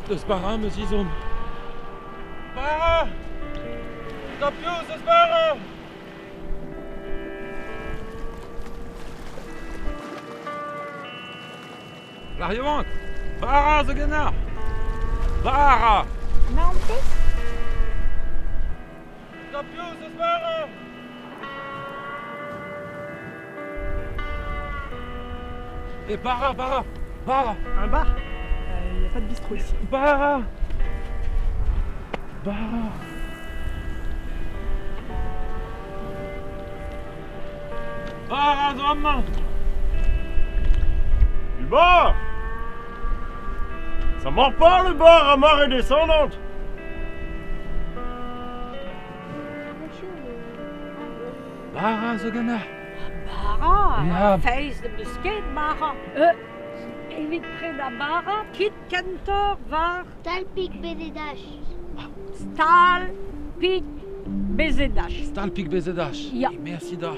Das Bara, monsieur Zon. Bara! Stop you, das Bara! L'arrivante! Bara, the gunner! Bara! Mounted? Stop you, das Bara! Et Bara, Bara! Bara! Un bar? Il n'y a pas de bistrot ici. Bara! Bara! Bara, drum! Du bar! Ça mord pas le bar à marée descendante! Bara, the gunner! Bara, Ja. face de musket, Bara. Evit preda Bara, kit kantor var Stalpik Bededash. stal pik bezedash. Stalpik Bezedash. Ja. Merci da.